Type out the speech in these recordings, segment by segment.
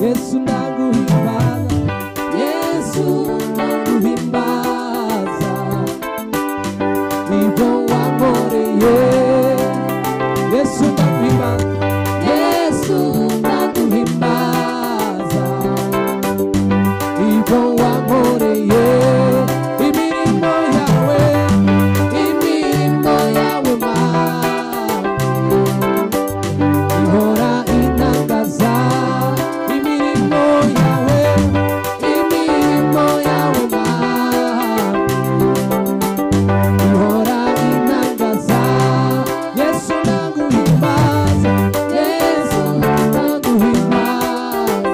Yesu ndaguhimbaza, Yesu ndaguhimbaza, ibyo wankoreye. Yesu ndaguhimbaza, Yesu ndaguhimbaza, ibyo wankoreye. Imirimo yawe ihora intangaza. Imirimo yawe ihora intangaza. Yesu ndaguhimbaza, Yesu ndaguhimbaza,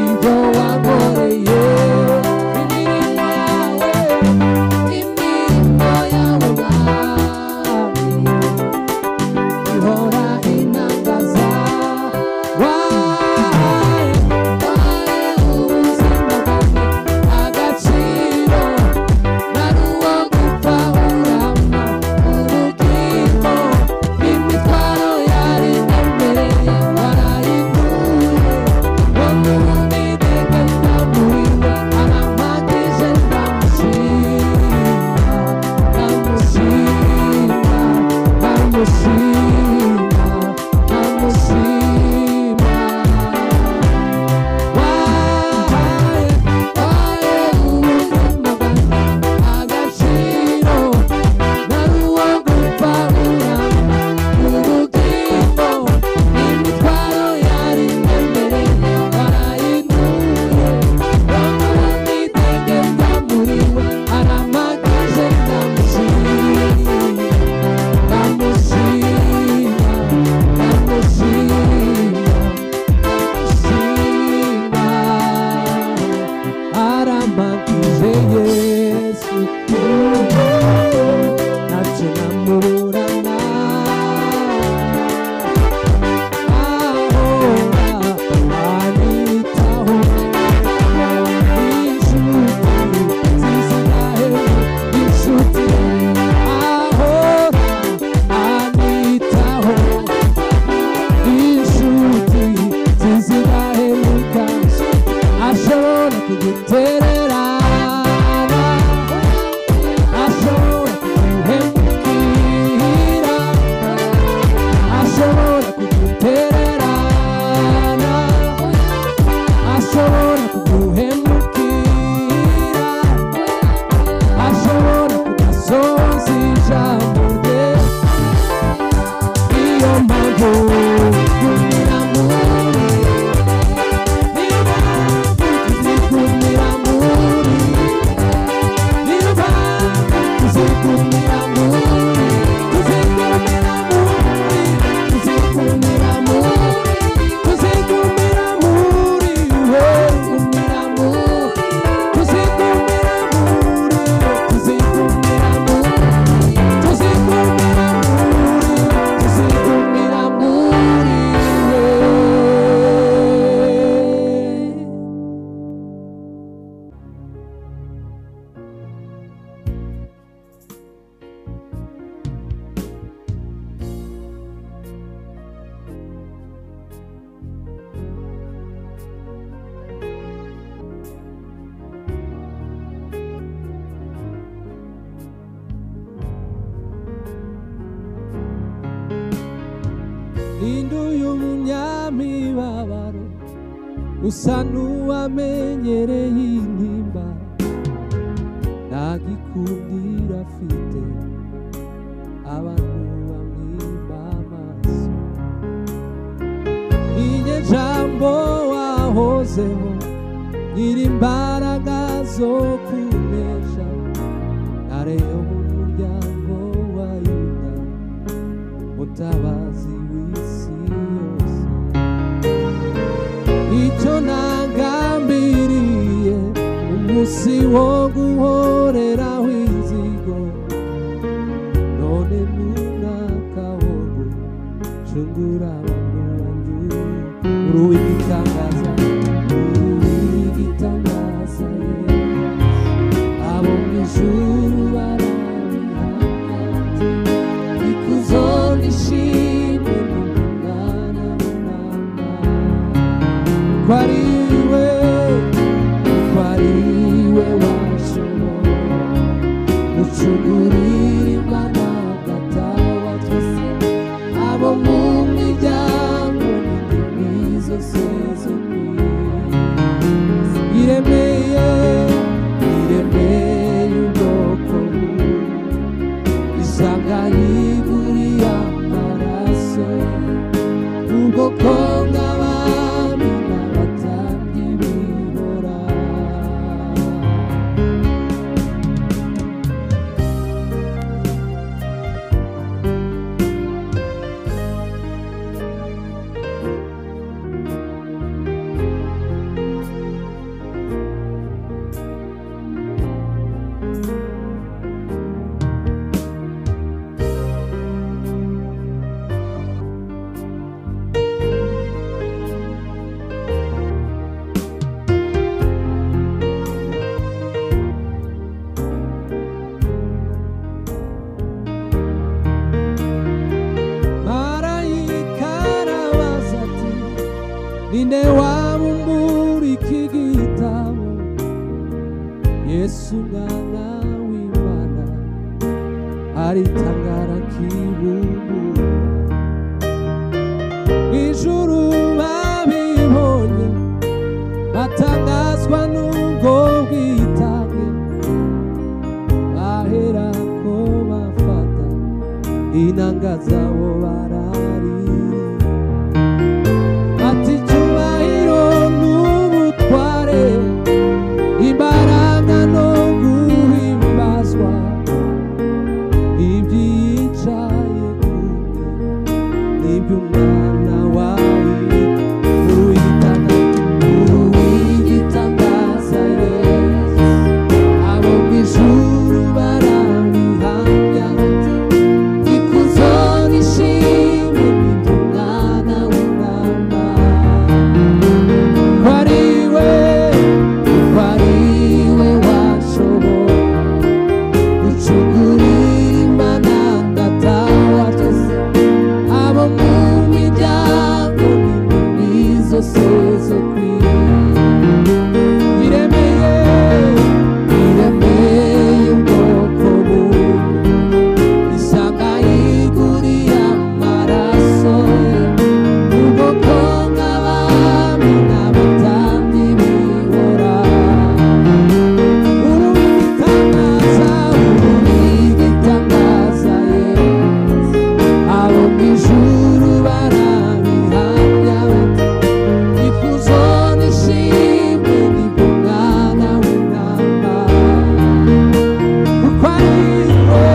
ibyo wankoreye. Imirimo yawe ihora intangaza. Wahaye ubuzima bwanjye agaciro, nari uwo gupfa urama ubugingo. Imitwaro yari indemereye warayikuye, wowe unidegembya muri we. Arampagije ndamushima, ndamushima, ndamushima, ndamushima. Wahaye ubuzima bwanjye agaciro, nari uwo gupfa urama ubugingo. Imitwaro yari indemereye warayikuye, wowe unidegembya muri we. Arampagije ndamushima, ndamushima, ndamushima. Arampagije Yesu, ntacyo namuburana. Ahora anyitaho, inshuti zizirahe, inshuti. Ahora anyitaho, inshuti ziziraheruka. Ashobora kugutererana, ashobora kuguhemukira, ashobora kugutererana, ashobora kuguhemukira, ashobora kudasoza ijambo rye. Iyo mpamvu gumira muri, niyo mpamvu tuzigumira muri, niyo mpamvu tuzigumira muri, tuzigumira muri, tuzigumira muri, tuzigumira muri, we gumira muri, tuzigumira muri, tuzigumira muri, tuzigumira muri, tuzigumira muri we. Ninduye umunyamibabaro, usa n'uwamenyereye intimba. Nta gikundiro afite, abantu bamwima amaso. Inye jambo wahozeho, nyir'imbaraga zo kunesha. Ntare yo mu muryango wa Yuda, mutabazi w'isi yose. Icyo nagambiriye umunsi wo guhoreraho inzigo, none n'umwaka wo gucungura abantu banjye. Uwigitanagaza, uwigitanagaza, abo mu ijuru barabihamya, ikuzo n'ishimwe n'umwana w'Imana. kwariwe washobora gucungurira imana gatawa twese abo mu miryango n'indimi zose zo iremeye ubwoko isanga yiguriye amaraso ubwoko bw'abami n'abatambyi bihora ninde wabumbura iki gitabo yesu mwana w'imana aritangara kibumbura ijuru babibonye batangazwa n'ubwo bwitange baherako bafata inanga zabo imbaraga no guhimbazwa ibyicaye kure n'iby'umwana wawe uwigitanagaza yesu abo mu ijuru barabihamya ikuzo n'ishimwe n'iby'umwana w'intama kwariwe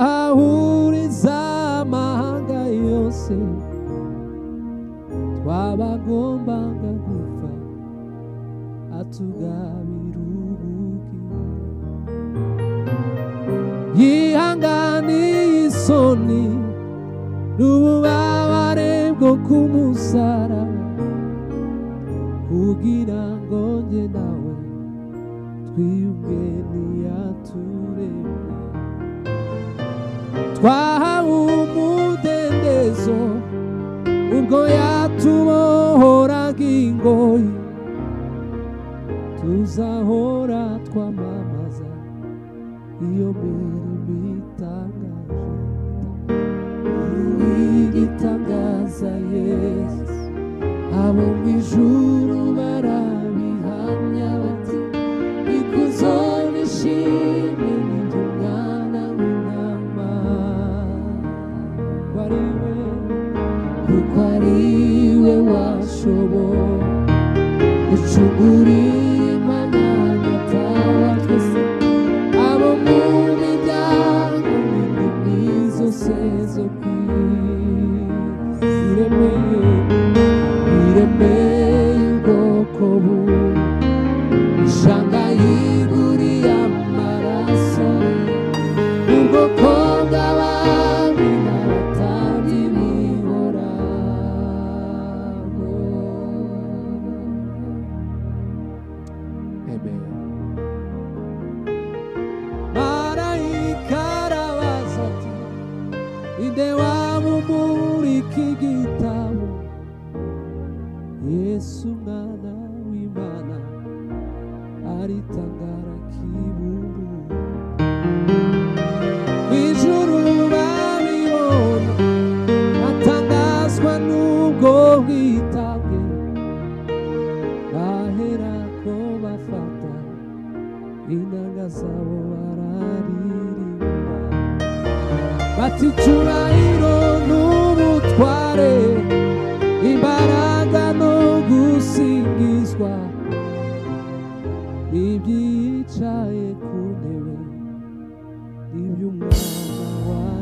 ahahuriza amahanga yose twabagombaga gupfa atugabira ubugingo yihanganiye isoni n'ububabare bwo kumusaraba kugira ngo njye nawe twiyunge n'iyaturemye twahawe umudendezo ubwo yatubohoraga ingoyi tuzahora twamamaza iyo mirimo itangaje uwigitanagaza yesu abo mu ijuru barabihamya bati ikuzo n'ishimwe n'iby'umwana w'intama kuko ariwe washobora gucungurira imana gatawa ishanga yiguriye amaraso ubwoko bw'abami n'abatambyi bihoraho. Amen. Marayika arabaza ati inde wamumurika igitabo? Yesu mwana w'Imana aritangara kiburu ijuru babibona atangazwa n'ubwo bwitange baherako bafata inanga zabo bararirimba bati icyubahiro n'ubutware imbaraga no gusingizwa ibyicaye ku ntebe iby'umwana wawe.